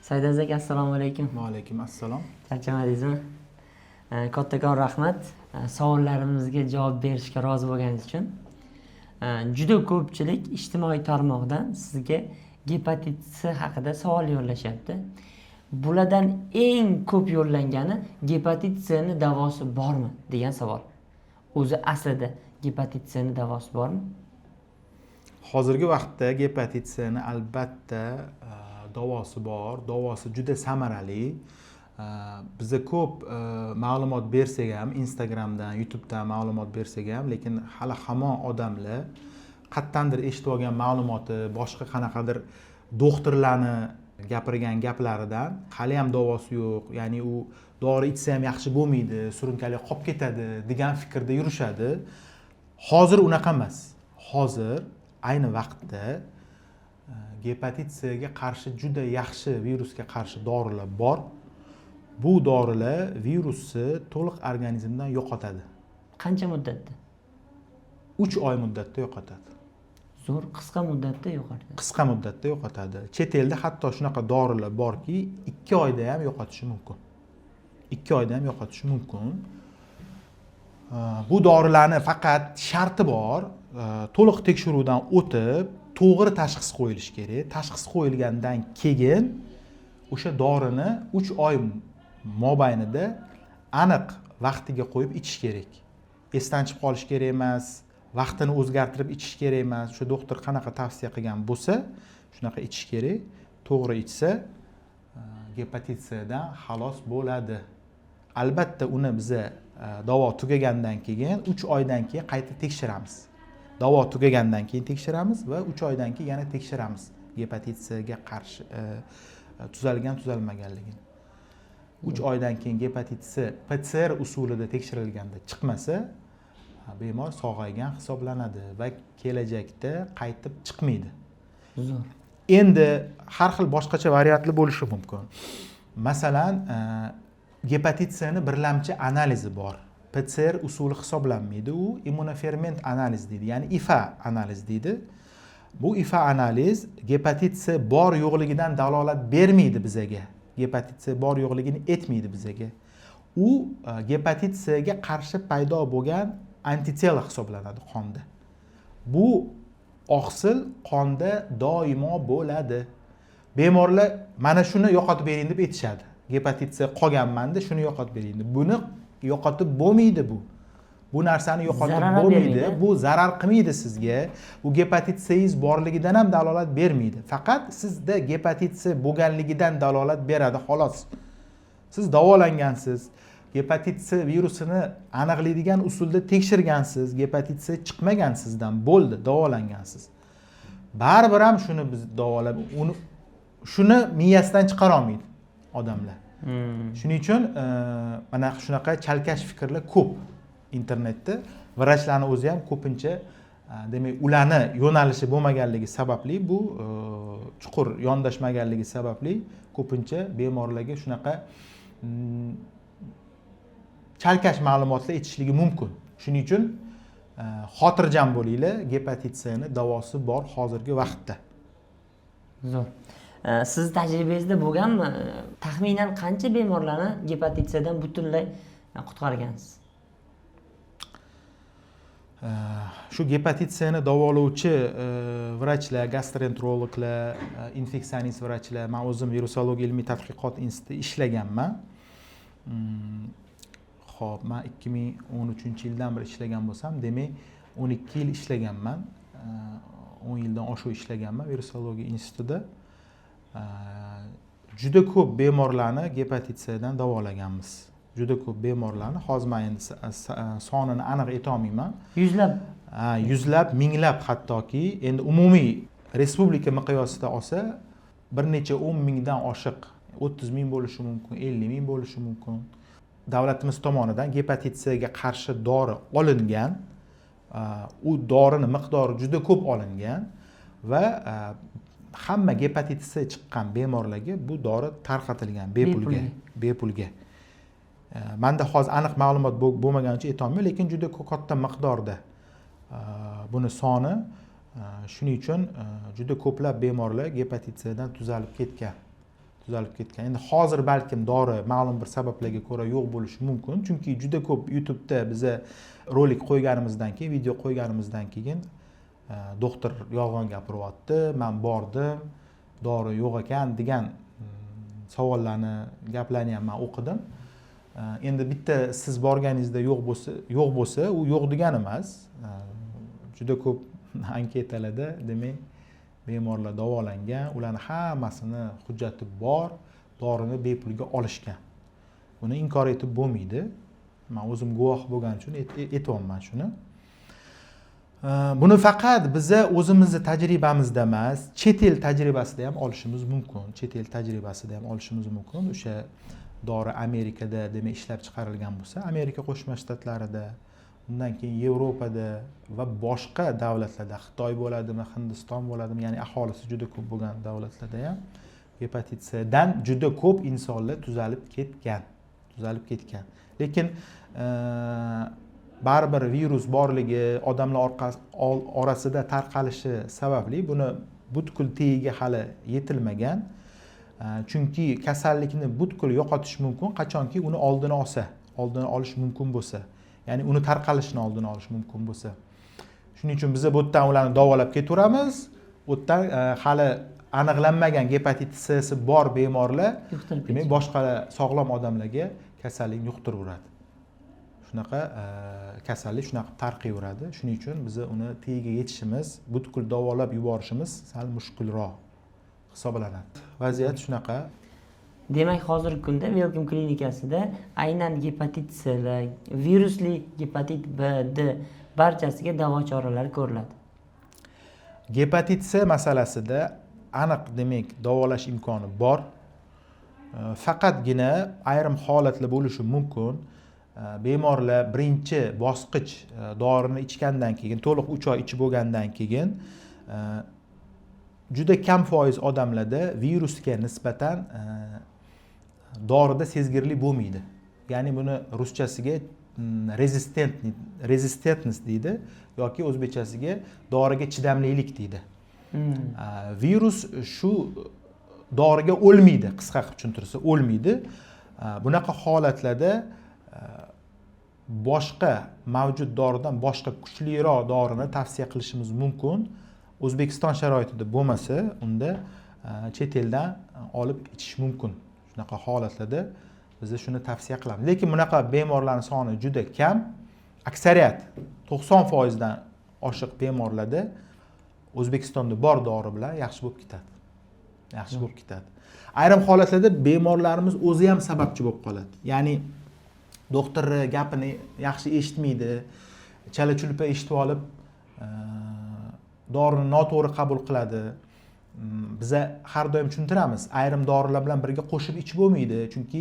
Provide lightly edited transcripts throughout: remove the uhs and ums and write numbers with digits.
Saidaz aka, assalomu alaykum. Va alaykum assalom. Charchamadingizmi? Kattakon rahmat. Savollarimizga javob berishga rozi bo'lganingiz uchun. Juda ko'pchilik ijtimoiy tarmoqdan sizga gepatit C haqida savol yo'llashyapti. Bulardan eng ko'p yo'llangani gepatit C ni davosi bormi degan savol. O'zi aslida gepatit C ni davosi bormi? Hozirgi vaqtda gepatit C ni albatta davosi bor, davosi juda samarali. Biza ko'p ma'lumot bersak ham, Instagramdan, YouTubedan ma'lumot bersak ham, lekin hali hamon odamlar qayerdandir eshitib olgan ma'lumoti, boshqa qanaqadir doktorlarni gapirgan gaplaridan hali ham davosi yo'q, ya'ni u dori ichsa ham yaxshi bo'lmaydi, surunkali qolib ketadi degan fikrda yurishadi. Hozir unaqa emas. Hozir ayni vaqtda gepatit C ga qarshi juda yaxshi virusga qarshi dorilar bor. Bu dorilar virusni to'liq organizmdan yo'qotadi. Qancha muddatda? 3 oy muddatda yo'qotadi. Zo'r, qisqa muddatda yo'qotadi. Qisqa muddatda yo'qotadi. Chet elda hatto shunaqa dorilar borki, 2 oyda ham yo'qotishi mumkin. 2 oyda ham yo'qotishi mumkin. Bu dorilarni faqat sharti bor, to'liq tekshiruvdan o'tib, to'g'ri tashxis qo'yilishi kerak. Tashxis qo'yilgandan keyin o'sha dorini 3 oy mobaynida aniq vaqtiga qo'yib ichish kerak. Esdan chiqib qolish kerak emas, vaqtini o'zgartirib ichish kerak emas. O'sha doktor qanaqa tavsiya qilgan bo'lsa, shunaqa ichish kerak. To'g'ri ichsa, gepatit C dan xalos bo'ladi. Albatta uni biza davo tugagandan keyin 3 oydan keyin qayta tekshiramiz. Davo tugagandan keyin tekshiramiz va 3 oydan keyin yana tekshiramiz gepatit C ga qarshi tuzalgan tuzalmaganligini. 3 oydan keyin gepatit C PCR usulida tekshirilganda chiqmasa, bemor sog'aygan hisoblanadi va kelajakda qaytib chiqmaydi. Zo'r. Endi har xil boshqacha variantli bo'lishi mumkin. Masalan, gepatit C ni birlamchi analizi bor. PCR usuli hisoblanmaydi, u immunoferment analiz deydi, ya'ni IFA analiz deydi. Bu IFA analiz gepatit C bor yo'qligidan dalolat bermaydi bizaga. Gepatit C bor yo'qligini aytmaydi bizaga. U gepatit C ga qarshi paydo bo'lgan antitela hisoblanadi qonda. Bu oqsil qonda doimo bo'ladi. Bemorlar mana shuni yo'qotib bering deb aytishadi. Gepatit C qolganmanda shuni yo'qotib bering deb. Buni yo'qotib bo'lmaydi bu. Bu narsani yo'qotib bo'lmaydi. Bu zarar qilmaydi sizga. Bu gepatit C'ingiz borligidan ham dalolat bermaydi. Faqat sizda gepatit C bo'lganligidan dalolat beradi, xolos. Siz davolangansiz. Gepatit C virusini aniqlaydigan usulda tekshirgansiz, gepatit C chiqmagan sizdan, bo'ldi, davolangansiz. Baribir ham shuni biz davolab, shuni miyasidan chiqara olmaydi odamlar. Shuning uchun mana shunaqa chalkash fikrlar ko'p internetda. Vrachlarni o'zi ham ko'pincha demak, ularni yo'nalishi bo'lmaganligi sababli, bu chuqur yondashmaganligi sababli ko'pincha bemorlarga shunaqa chalkash ma'lumotlar aytishligi mumkin. Shuning uchun xotirjam bo'linglar, gepatit C ni davosi bor hozirgi vaqtda. Zo'r. Siz tajribangizda bo'lganmi? Taxminan qancha bemorlarni gepatit C dan butunlay qutqargansiz? Shu gepatit C ni davolovchi vrachlar, gastroenterologlar, infeksionist vrachlar, men o'zim virusologiya ilmiy tadqiqot institutida ishlaganman. Xo'p, men 2013-yildan beri ishlagan bo'lsam, demak 12 yil ishlaganman. 10 yildan oshiq ishlaganman virusologiya institutida. Juda ko'p bemorlarni gepatit C dan davolaganmiz. Juda ko'p bemorlarni, hozir men endi sonini aniq ayta olmayman. Yuzlab, minglab hattoki, endi umumiy respublika miqyosida olsa, bir necha 10 mingdan oshiq, 30 ming bo'lishi mumkin, 50 ming bo'lishi mumkin. Davlatimiz tomonidan gepatit C ga qarshi dori olingan, u dorini miqdori juda ko'p olingan va hamma gepatit C chiqqan bemorlarga bu dori tarqatilgan bepulga. Menda hozir aniq ma'lumot bo'lmaganicha aytolmayman, lekin juda katta miqdorda buni soni. Shuning uchun juda ko'plab bemorlar gepatit C dan tuzalib ketgan. tuzalib ketgan. Endi hozir balkim dori ma'lum bir sabablarga ko'ra yo'q bo'lishi mumkin, chunki juda ko'p YouTube'da biza rolik qo'yganimizdan keyin, video qo'yganimizdan keyin doktor yolg'on gapiryapti, men bordim, dori yo'q ekan degan savollarni, gaplarni ham men o'qidim. Endi bitta siz borganingizda yo'q bo'lsa, u yo'q degani emas. Juda ko'p anketalarda demak bemorlar davolangan, ularning hammasini hujjati bor, dorini bepulga olishgan. Buni inkor etib bo'lmaydi. Men o'zim guvoh bo'lganim uchun aytyapman shuni. Buni faqat biza o'zimizni tajribamizda emas, chet el tajribasida ham olishimiz mumkin. Chet el tajribasida ham olishimiz mumkin. O'sha dori Amerikada demak ishlab chiqarilgan bo'lsa, Amerika Qo'shma Shtatlarida, undan keyin Yevropada va boshqa davlatlarda, Xitoy bo'ladimi, Hindiston bo'ladimi, ya'ni aholisi juda ko'p bo'lgan davlatlarda ham gepatit C dan juda ko'p insonlar tuzalib ketgan. Lekin baribir virus borligi, odamlar orasida tarqalishi sababli buni butkul tagiga hali yetilmagan. Chunki kasallikni butkul yo'qotish mumkin qachonki uni oldini olish mumkin bo'lsa. Ya'ni uni tarqalishini oldini olish mumkin bo'lsa. Shuning uchun biz bu yerdan ularni davolab ketaveramiz. Bu yerdan hali aniqlanmagan gepatit C bor bemorlar demak boshqa sog'lom odamlarga kasallikni yuqtiraveradi. Shunaqa kasallik shunaqa tarqayveradi. Shuning uchun biz uni tagiga yetishimiz, butkul davolab yuborishimiz sal mushkulroq hisoblanadi. Vaziyat shunaqa. Demak, hozirgi kunda Welcome klinikasida aynan gepatit C, virusli gepatit B, D barchasiga davo choralari ko'riladi. Gepatit C masalasida aniq demak davolash imkoni bor. Faqatgina ayrim holatlar bo'lishi mumkin. Bemorlar birinchi bosqich dorini ichgandan keyin, to'liq 3 oy ichib bo'lgandan keyin juda kam foiz odamlarda virusga nisbatan dorida sezgirli bo'lmaydi. Ya'ni buni ruschasiga resistentность deydi yoki o'zbekchasiga doriga chidamlilik deydi. Virus shu doriga o'lmaydi, qisqa qilib tushuntirsa, o'lmaydi. Bunaqa holatlarda boshqa mavjud doridan boshqa kuchliroq dorini tavsiya qilishimiz mumkin. O'zbekiston sharoitida bo'lmasa, unda chet eldan olib ichish mumkin. Shunaqa holatlarda biz shuni tavsiya qilamiz. Lekin bunaqa bemorlarning soni juda kam. Aksariyat 90% dan oshiq bemorlarda O'zbekistonda bor dori bilan yaxshi bo'lib ketadi. Ayrim holatlarda bemorlarimiz o'zi ham sababchi bo'lib qoladi. Ya'ni doktor gapini yaxshi eshitmaydi, chala-chulpa eshitib olib dorini noto'g'ri qabul qiladi. Biza har doim tushuntiramiz, ayrim dorilar bilan birga qo'shib ichib bo'lmaydi, chunki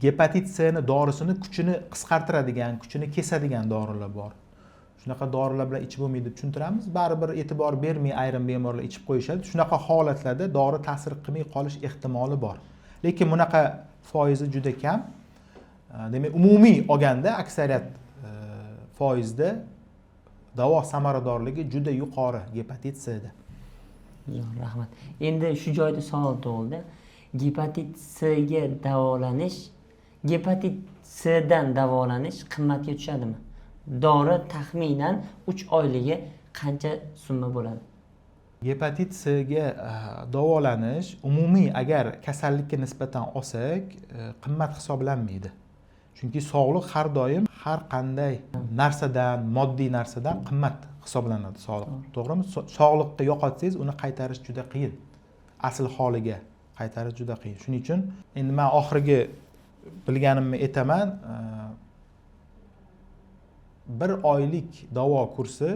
gepatit C ni dorisini kuchini qisqartiradigan, kuchini kesadigan dorilar bor. Shunaqa dorilar bilan ichib bo'lmaydi deb tushuntiramiz. Baribir e'tibor bermay ayrim bemorlar ichib qo'yishadi. Shunaqa holatlarda dori ta'sir qilmay qolish ehtimoli bor. Lekin bunaqa foizi juda kam. Demak, umumiy olganda aksariyat foizda davo samaradorligi juda yuqori gepatit C da. Rahmat. Endi shu joyda savol tug'ildi. Gepatit C ga davolanish, gepatit C dan davolanish qimmatga tushadimi? Dori taxminan 3 oyligi qancha summa bo'ladi? Gepatit C ga davolanish umumiy agar kasallikka nisbatan olsak, qimmat hisoblanmaydi. Chunki sog'liq har doim har qanday narsadan, moddiy narsadan qimmat hisoblanadi sog'liq. To'g'rimi? Sog'liqni yo'qotsangiz, uni qaytarish juda qiyin. Asl holiga qaytarish juda qiyin. Shuning uchun endi men oxirgi bilganimni aytaman. 1 oylik davo kursi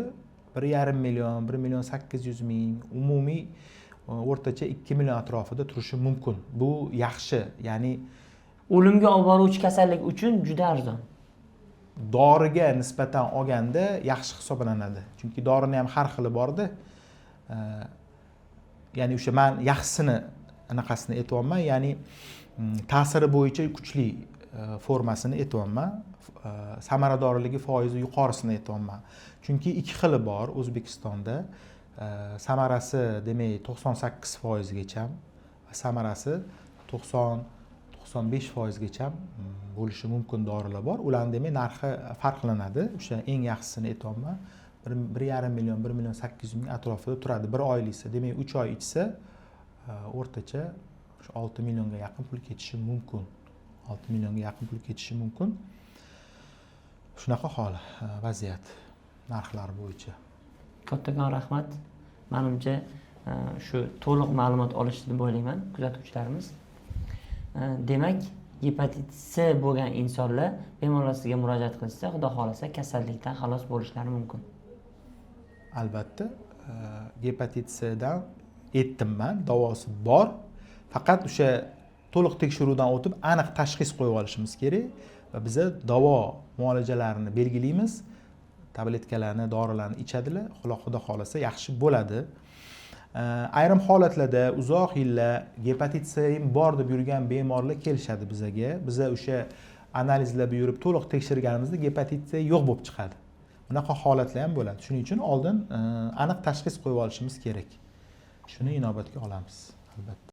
1,5 million, 1,800,000, umumiy o'rtacha 2 million atrofida turishi mumkin. Bu yaxshi, ya'ni O'limga olib boruvchi kasallik uchun juda arzon. Doriga nisbatan olganda yaxshi hisoblanadi. Chunki dorini ham har xili bor-da. Ya'ni o'sha men yaxshisini anaqasini aytyapman, ya'ni ta'siri bo'yicha kuchli formasini aytyapman. Samaradorligi foizi yuqorisini aytyapman. Chunki ikki xili bor O'zbekistonda. Samarasi demak 98% gacha samarasi 90-95%gacha bo'lishi mumkin dorilar bor. Ularning demak narxi farqlanadi. O'sha eng yaxshisini aytayapman. 1,5 million, 1 million 800 ming atrofida turadi. Bir oyliksa, demak 3 oy ichsa o'rtacha 6 millionga yaqin pul ketishi mumkin. 6 millionga yaqin pul ketishi mumkin. Shunaqa hol, vaziyat narxlar bo'yicha. Kattakon rahmat. Menimcha shu to'liq ma'lumot olishdi deb o'ylayman kuzatuvchilarimiz. Demak, gepatit C bo'lgan insonlar bemalol sizga murojaat qilsa, xudo xolasa kasallikdan xalos bo'lishlari mumkin. Albatta, gepatit C'dan aytdimman, davosi bor. Faqat o'sha to'liq tekshiruvdan o'tib aniq tashxis qo'yib olishimiz kerak va biza davo muolajalarini belgilaymiz. Tabletkalarni, dorilarni ichadilar, xudo xolasa yaxshi bo'ladi. Ayrim holatlarda uzoq yillar gepatit C bor deb yurgan bemorlar kelishadi bizaga. Biza o'sha analizlarni yurib to'liq tekshirganimizda gepatit C yo'q bo'lib chiqadi. Bunaqa holatlar ham bo'ladi. Shuning uchun oldin aniq tashxis qo'yib olishimiz kerak. Shuni inobatga olamiz, albatta.